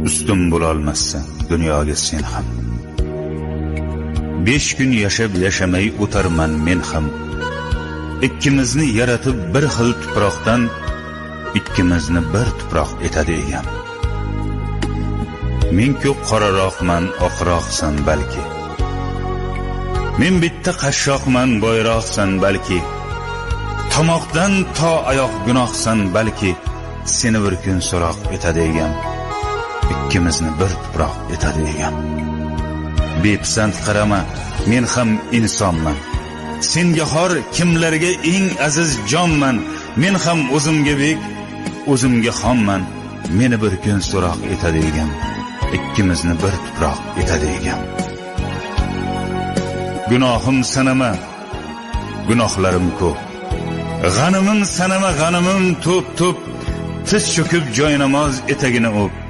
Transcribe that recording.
Ustum bo'lolmassan dunyoga sen ham. 5 kun yashab yashamay o'tarman men ham. Ikkimizni yaratib bir xil tuproqdan, ikkimizni bir tuproq etadi egam. Men ko'p qoraroqman, oqroqsan balki. Men bitta qashshoqman, boyroqsan balki. Tomoqdan to oyoq gunohsan balki. Seni bir kun so'roq etadi egam. Ikkimizni bir tuproq etadi egam. Bepisand qarama, men ham insonman. Senga xor kimlarga eng aziz jonman. Men ham o'zimga bek, o'zimga xonman. Meni bir kun so'roq etadi egam. Ikkimizni bir tuproq etadi egam. Gunohim sanama, gunohlarim ko'p. G'animim sanama, g'animim to'p-to'p. Tiz cho'kib joynamoz etagini o'p.